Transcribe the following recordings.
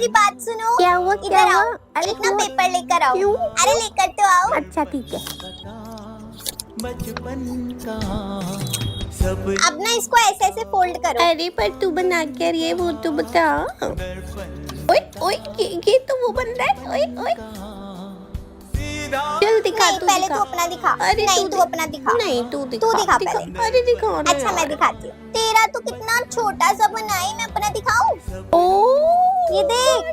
मेरी बात सुनो। क्या हुआ? इधर आओ, एक ना पेपर लेकर आओ। क्यों? अरे लेकर तो आओ। अच्छा ठीक है। अब ना इसको ऐसे ऐसे फोल्ड करो। अरे पर तू बना के रही है वो तो बता। ओए ओए ये तो वो बन रहा है। ओए ओए चल दिखा। नहीं, तू पहले दिखा। तू अपना दिखा। अरे नहीं, तू अपना दिखा। नहीं तू दिखा। तू दिखा पहले। अरे दिखा ना अच्छा मैं यार। दिखाती हूँ। तेरा तो कितना छोटा सा बना है, मैं अपना दिखाऊं? ओ ये देख,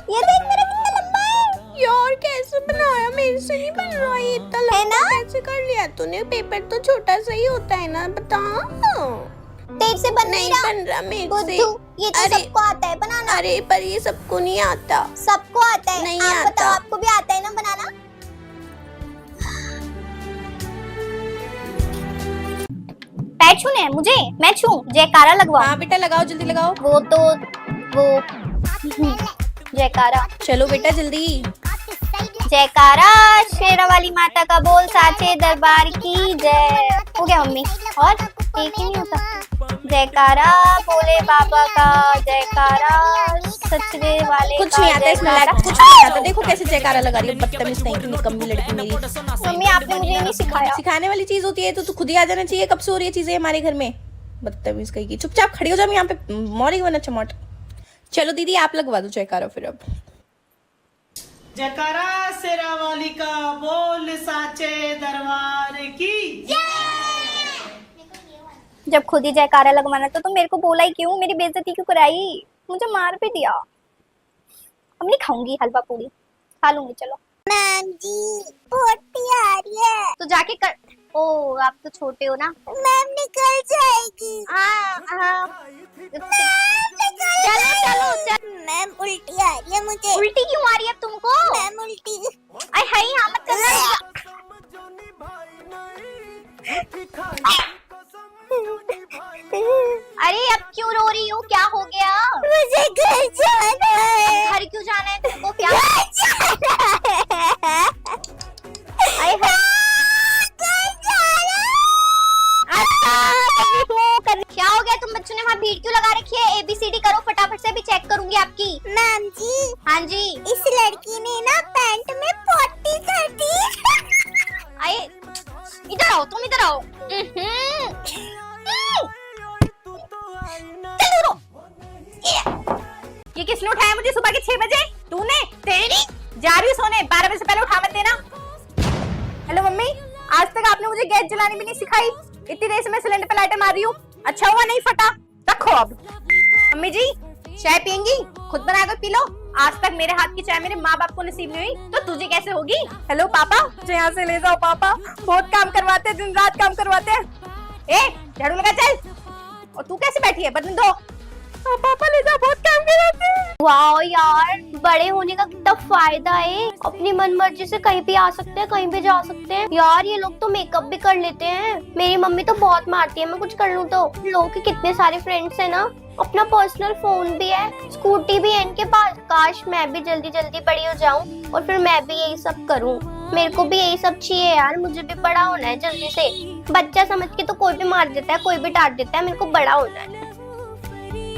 ये देख मेरा कितना लंबा है। यार कैसे बनाया? मेरे से नहीं बन रहा ये इतना लंबा। है ना? कैसे कर लिया तूने? पेपर तो छोटा सा ही होता है ना, बता। तेरे से बन नहीं रहा। बन रहा मेरे से। बुद्धू, ये तो अरे सबको आता है बनाना। अरे पर ये सबको नहीं आता। सबको आता है। नहीं आप आता। बताओ, आपको भी आता है ना बनाना? पैर छूने हैं मुझे? मैं छू? जयकारा लगवाओ। हाँ बेटा लगाओ, जल्दी लगाओ। वो जयकारा। चलो बेटा जल्दी। जयकारा शेरा वाली माता का बोल, साचे दरबार की जय। हो गया मम्मी? और एक ही नहीं होता। जयकारा बोले बाबा का, जयकारा सचरे वाले कुछ का नहीं आता इसमें, जयकारा। कुछ नहीं आता। देखो कैसे जयकारा लगा रही है, बदतमीज नहीं की निकम्मी लड़की मेरी। मम्मी आपने मुझे नहीं सिखाया। सिखाने वाली चीज होती है तो तू खुद ही आ जाना चाहिए। कब से हो रही है चीजें हमारे घर में? बदतमीज कहीं की। चुपचाप खड़ी हो जा, मैं यहाँ पे मौरी बना चमोट। चलो दीदी आप लगवा दो जयकारा फिर। अब जयकारा शेरा वाली का बोल, साचे दरबार की। जब खुद ही जयकारा लगवाना था तो मेरे को बोला ही क्यों? मेरी बेइज्जती क्यों कराई? मुझे मार भी दिया। अब नहीं खाऊंगी हलवा पूरी, खा लूंगी। चलो मैम जी बहुत आ रही है तो जाके कर। ओ आप तो छोटे हो ना। मैम निकल जाएगी। चलो चलो चलो। मैम उल्टी आ रही है मुझे। उल्टी क्यों आ रही है तुमको? मैम उल्टी। अरे हाय यहाँ मत करना। अरे अब क्यों रो रही हो? क्या हो गया? मुझे घर जाना है। घर क्यों जाना है तुमको? क्या क्या हो गया? तुम बच्चों ने वहाँ भीड़ क्यों लगा रखी है? ABCD करो फटाफट से, भी चेक करूंगी आपकी। मैम जी। हाँ जी। इस लड़की ने ना पैंट में पॉटी कर दी। आए इधर आओ, तुम इधर आओ। ये किसने उठाया मुझे सुबह के 6 बजे? तूने? तेरी जा रही सोने, 12 बजे से पहले उठा मत देना। हेलो मम्मी, आज तक आपने मुझे गैस जलानी भी नहीं सिखाई। इतनी देर से मैं सिलेंडर पे लाइटर मार रही हूँ। अच्छा हुआ नहीं फटा। रखो अब। मम्मी जी चाय पियेंगी? खुद बना कर पी लो। आज तक मेरे हाथ की चाय मेरे माँ बाप को नसीब नहीं हुई तो तुझे कैसे होगी? हेलो पापा, मुझे यहाँ से ले जाओ। पापा बहुत काम करवाते हैं, दिन रात काम करवाते हैं। ए झाड़ू लगा चल। और तू कैसे बैठी है? बदन दो। पापा ले जाओ, बहुत काम करवाते हैं। वाह यार, बड़े होने का कितना फायदा है। अपनी मनमर्जी से कहीं भी आ सकते हैं, कहीं भी जा सकते हैं। यार ये लोग तो मेकअप भी कर लेते हैं। मेरी मम्मी तो बहुत मारती है मैं कुछ कर लूँ तो। लोगों के कितने सारे फ्रेंड्स है ना, अपना पर्सनल फोन भी है, स्कूटी भी है इनके पास। काश मैं भी जल्दी जल्दी बड़ी हो जाऊं और फिर मैं भी यही सब करूं। मेरे को भी यही सब चाहिए यार, मुझे भी बड़ा होना है जल्दी से। बच्चा समझ के तो कोई भी मार देता है, कोई भी डांट देता है, मेरे को बड़ा होना है।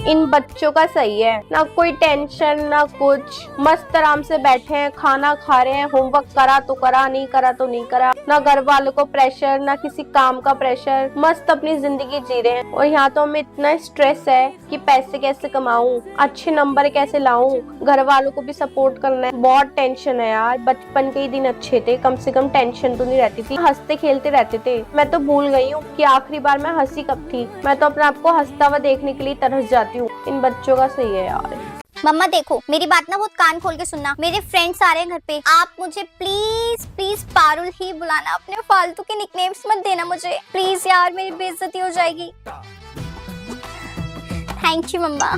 इन बच्चों का सही है ना, कोई टेंशन ना कुछ, मस्त आराम से बैठे हैं, खाना खा रहे हैं, होमवर्क करा तो करा, नहीं करा तो नहीं करा, ना घर वालों को प्रेशर, ना किसी काम का प्रेशर, मस्त अपनी जिंदगी जी रहे हैं। और यहाँ तो हमें इतना स्ट्रेस है कि पैसे कैसे कमाऊं, अच्छे नंबर कैसे लाऊं, घर वालों को भी सपोर्ट करना है। बहुत टेंशन है यार। बचपन के ही दिन अच्छे थे, कम से कम टेंशन तो नहीं रहती थी, हंसते खेलते रहते थे। मैं तो भूल गई हूँ कि आखिरी बार मैं हंसी कब थी। मैं तो अपने आप को हंसता हुआ देखने के लिए तरस जाती हूँ। इन बच्चों का सही है यार। मम्मा देखो, मेरी बात ना बहुत कान खोल के सुनना। मेरे फ्रेंड्स आ रहे हैं घर पे। आप मुझे प्लीज प्लीज पारुल ही बुलाना, अपने फालतू के निकनेम्स मत देना मुझे प्लीज यार, मेरी बेइज्जती हो जाएगी। Thank you mama.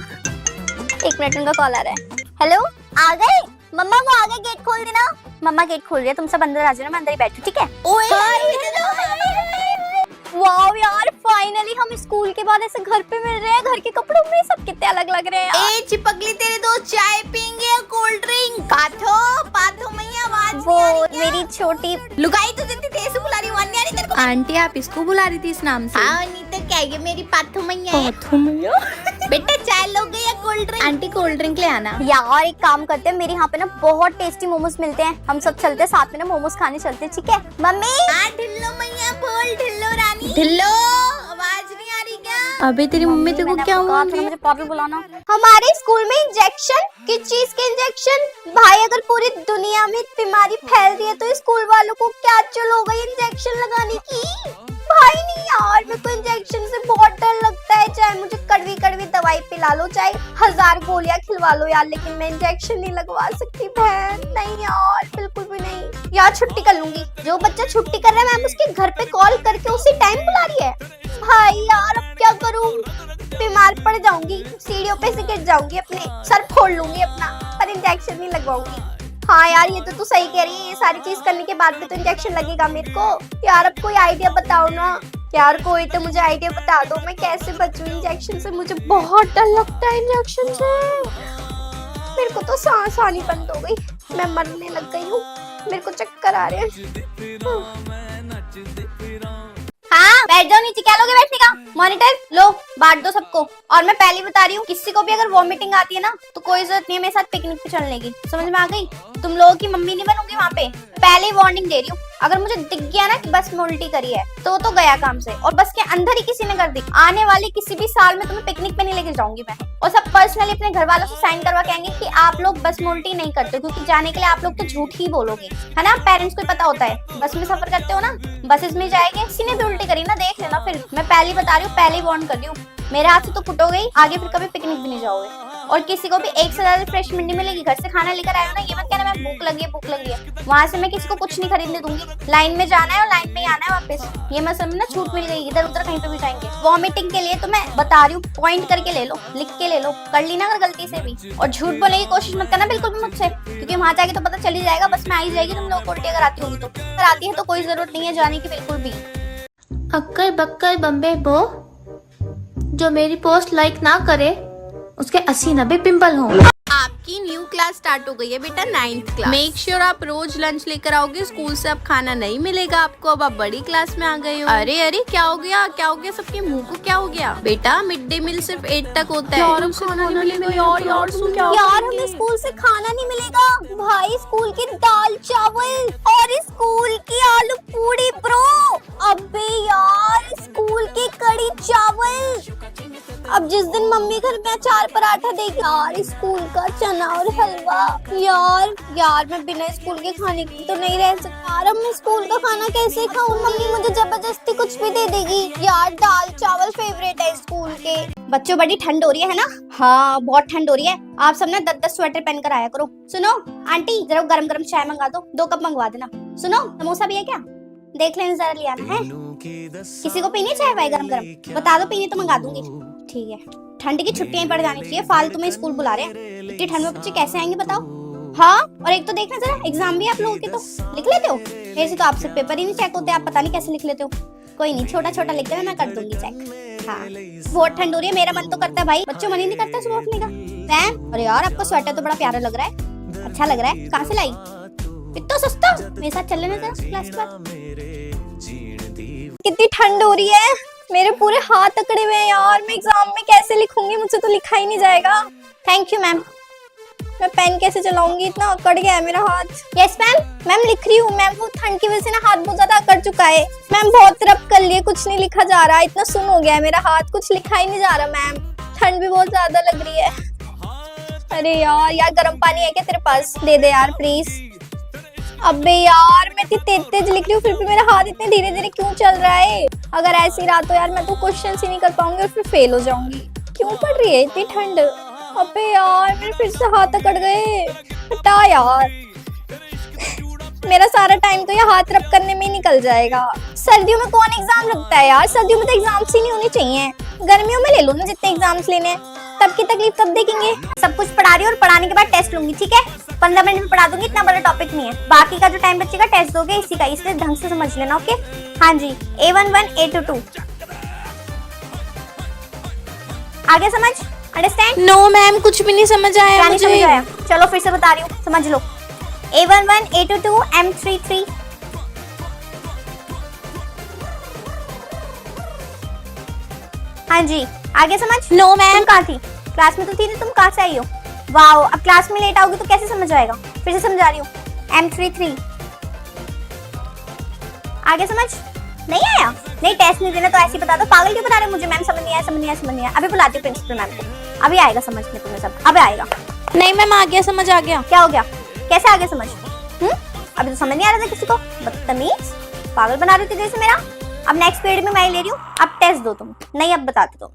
1 मिनट, उनका कॉल आ रहा है। हेलो, आ गए मम्मा? वो आ गए, गेट खोल देना। मम्मा गेट खोल रही है, तुम सब अंदर आ जाना, मैं अंदर ही बैठू, ठीक है? वाओ यार, फाइनली हम स्कूल के बाद ऐसे घर पे मिल रहे हैं। घर के कपड़ों में सब कितने अलग लग रहे हैं। ए चिपकली, तेरे दो चाय पियेंगे या कोल्ड ड्रिंक? पाथो पाथो मैया आवाज वो मेरी छोटी लुगाई तो जितनी तेज से बुला रही हूँ, अन्य आ रही तेरे को। आंटी आप इसको बुला रही थी इस नाम से? हाँ नहीं तो क्या, ये मेरी पाथू मैया है। बेटा चाय लोगे या cold drink? Aunty cold drink ले आना। यार एक काम करते हैं, मेरे यहाँ पे ना बहुत टेस्टी मोमोज मिलते हैं, हम सब चलते हैं साथ में ना मोमोज खाने चलते हैं, ठीक है मम्मी? हाँ ढिल्लो मैया बोल, ढिल्लो रानी। ढिल्लो आवाज नहीं आ रही क्या? अबे तेरी मम्मी तेरे को क्या हुआ? मुझे पापा बुलाना। हमारे स्कूल में इंजेक्शन, किस चीज के इंजेक्शन? भाई अगर पूरी दुनिया में बीमारी फैल रही है तो स्कूल वालों को क्या चल हो गई इंजेक्शन लगाने की? भाई नहीं यार, मेरे को इंजेक्शन से बहुत डर लगता है, चाहे मुझे कड़वी कड़वी दवाई पिला लो, चाहे 1000 गोलियां खिलवा लो यार, लेकिन मैं इंजेक्शन नहीं लगवा सकती बहन, नहीं यार बिल्कुल भी नहीं। यार छुट्टी कर लूंगी, जो बच्चा छुट्टी कर रहा है मैम उसके घर पे कॉल करके उसी टाइम बुला रही है। भाई यार अब क्या करूं, बीमार पड़ जाऊंगी, सीढ़ियों पे से गिर जाऊंगी, अपने सर फोड़ लूंगी अपना, पर इंजेक्शन नहीं लगवाऊंगी। हाँ यार ये तो तू सही कह रही है, ये सारी चीज करने के बाद भी तो इंजेक्शन लगेगा मेरे को। यार अब कोई आइडिया बताओ ना यार, कोई तो मुझे आइडिया बता दो, मैं कैसे बचूं इंजेक्शन से, मुझे बहुत डर लगता है इंजेक्शन से। मेरे को तो सांस आनी बंद हो गई, मैं मरने लग गई हूँ, मेरे को चक्कर आ रहे हैं। हाँ बैठ जाओ नीचे, क्या लोगे बैठने का? मॉनिटर लो, बांट दो सबको। और मैं पहले बता रही हूँ, किसी को भी अगर वॉमिटिंग आती है ना तो कोई जरूरत नहीं है मेरे साथ पिकनिक पे चलने की, समझ में आ गई? तुम लोगों की मम्मी नहीं बनूंगी वहाँ पे, पहले ही वार्निंग दे रही हूँ। अगर मुझे दिख गया ना कि बस में उल्टी करी है तो गया काम से, और बस के अंदर ही किसी ने कर दी, आने वाले किसी भी साल में तुम्हें पिकनिक पे नहीं लेके जाऊंगी मैं। और सब पर्सनली अपने घर वालों से साइन करवा के आएंगे कि आप लोग बस में उल्टी नहीं करते, क्योंकि जाने के लिए आप लोग तो झूठ ही बोलोगे, है ना? पेरेंट्स को पता होता है, बस में सफर करते हो ना, बसेस में जाएंगे, किसी ने भी उल्टी करी ना देख लेना फिर। मैं पहले बता रही हूँ, पहले ही वार्न कर रही हूँ, मेरे हाथ से तो फुट हो गई, आगे फिर कभी पिकनिक भी नहीं जाओगे। और किसी को भी एक से ज्यादा रिफ्रेशमेंट नहीं मिलेगी, घर से खाना लेकर आए हो ना, ये मत कहना मैं भूख लगी है, वहां से मैं किसी को कुछ नहीं खरीदने दूंगी। लाइन में जाना है और लाइन में ही आना है वापस, ये मैं समझना छूट मिल गई, इधर उधर कहीं पे भी जाएंगे। वॉमिटिंग के लिए तो मैं बता रही हूँ, पॉइंट करके ले लो, लिख के ले लो, कर ली ना अगर गलती से भी। और झूठ बोलने की कोशिश मत करना बिल्कुल भी मुझसे, क्योंकि वहां जाके तो पता चल ही जाएगा, बस में आई जाएगी तुम लोग को उल्टी अगर आती होगी तो। अगर आती है तो कोई जरूरत नहीं है जाने की बिल्कुल भी। अक्कर बक्कर बम्बे बो, जो मेरी पोस्ट लाइक ना करे उसके 80-90 पिंपल हों। आपकी न्यू क्लास स्टार्ट हो गई है बेटा, 9th क्लास। मेक श्योर आप रोज लंच लेकर आओगे, स्कूल से अब खाना नहीं मिलेगा आपको, अब आप बड़ी क्लास में आ गए हो। अरे अरे क्या हो गया, क्या हो गया, सबके मुंह को क्या हो गया? बेटा मिड डे मील सिर्फ 8 तक होता है। यार हमें स्कूल से खाना नहीं मिलेगा भाई, स्कूल की दाल चावल और स्कूल की आलू पूरी ब्रो। अबे यार स्कूल की कड़ी चावल, अब जिस दिन मम्मी घर में अचार पराठा देगी, यार स्कूल का चना और हलवा। यार मैं बिना स्कूल के खाने की तो नहीं रह सकती यार, अब मैं स्कूल का खाना कैसे खाऊं? मम्मी मुझे जबरदस्ती कुछ भी दे देगी। यार दाल चावल फेवरेट है स्कूल के। बच्चों बड़ी ठंड हो रही है ना? हाँ बहुत ठंड हो रही है, आप सब ना 10-10 स्वेटर पहन कर आया करो। सुनो आंटी जरा गरम गरम चाय मंगा दो, 2 कप मंगवा देना। सुनो समोसा भी है क्या? देख लेना जरा, ले आना है। किसी को पीनी चाय भाई गरम गरम? बता दो पीनी तो मंगा दूंगी। ठीक है, ठंड की छुट्टियां पड़ जानी चाहिए, फालतू में स्कूल बुला रहे हैं, इतनी ठंड में बच्चे कैसे आएंगे बताओ? हाँ और एक तो देखना जरा, एग्जाम भी आप लोगों के तो लिख लेते हो, मेरे से तो आपसे पेपर ही नहीं चेक होते, आप पता नहीं कैसे लिख लेते हो। कोई नहीं, छोटा छोटा लिख देना, मैं कर दूंगी चेक। हाँ बहुत ठंड हो रही है, मेरा मन तो करता है भाई, बच्चों मन ही नहीं करता सुबह उठने का। मैम अरे यार आपका स्वेटर तो बड़ा प्यारा लग रहा है, अच्छा लग रहा है, कहाँ से लाई? इतना सस्ता? मेरे साथ चल लेना जरा क्लास के बाद। कितनी ठंड हो रही है, मेरे पूरे हाथ अकड़े हुए हैं यार, मैं एग्जाम में कैसे लिखूंगी, मुझसे तो लिखा ही नहीं जाएगा। Thank you ma'am. मैं पेन कैसे चलाऊंगी, इतना अकड़ गया है मेरा हाथ। यस मैम, मैम लिख रही हूँ मैम, वो ठंड की वजह से ना हाथ बहुत ज्यादा अकड़ चुका है मैम, बहुत रब कर लिए, कुछ नहीं लिखा जा रहा, इतना सुन हो गया है मेरा हाथ, कुछ लिखा ही नहीं जा रहा मैम, ठंड भी बहुत ज्यादा लग रही है। अरे यार गर्म पानी है क्या तेरे पास? दे दे यार प्लीज। अबे यार मैं इतनी तेज लिख रही हूँ फिर भी मेरा हाथ इतने धीरे धीरे क्यों चल रहा है? अगर ऐसी रात हो यार मैं तो क्वेश्चन ही नहीं कर पाऊंगी और फिर फेल हो जाऊंगी। क्यों पड़ रही है इतनी ठंड? अबे यार मेरे फिर से हाथ अकड़ गए, हटा यार, मेरा सारा टाइम तो ये हाथ रब करने में ही निकल जाएगा। सर्दियों में कौन एग्जाम रखता है यार, सर्दियों में तो एग्जाम्स ही नहीं होने चाहिए, गर्मियों में ले लो ना जितने एग्जाम्स लेने हैं, तब की तकलीफ तब देखेंगे। सब कुछ पढ़ा रही हूँ और पढ़ाने के बाद टेस्ट लूंगी, ठीक है? 15 मिनट में पढ़ा दूंगी, इतना बड़ा टॉपिक नहीं है, बाकी का जो टाइम बचेगा टेस्ट दोगे इसी का, इसलिए ढंग से समझ लेना। ओके हाँ जी, A11 A22 आगे समझ, अंडरस्टैंड? नो मैम कुछ भी नहीं समझ आया मुझे। समझ आया? चलो फिर से बता रही हूँ, समझ लो। A11, A22, M33। हाँ जी, आगे समझ। नो मैम, कहाँ थी? क्लास में तो थी, तुम कहाँ से आई हो? वाओ, अब क्लास में लेट आओगी तो कैसे समझ आएगा? फिर से समझा रही हूँ, M33। आगे समझ नहीं आया? नहीं, टेस्ट नहीं देना तो ऐसे ही बता दो। पागल क्यों बता रहे हो मुझे? मैम समझ नहीं आया, समझ नहीं आया, समझ नहीं आया। अभी बुलाती हूँ प्रिंसिपल मैम को, अभी आएगा समझ में तुम्हें सब, अभी आएगा। नहीं मैम, आ गया, समझ आ गया। क्या हो गया? कैसे आ गया समझ? अभी तो समझ नहीं आ रहा था किसी को, बदतमीज। पागल बना रही थी जैसे मेरा। अब नेक्स्ट पीरियड में मैं ही ले रही हूँ, अब टेस्ट दो तुम। नहीं, अब बताते दो।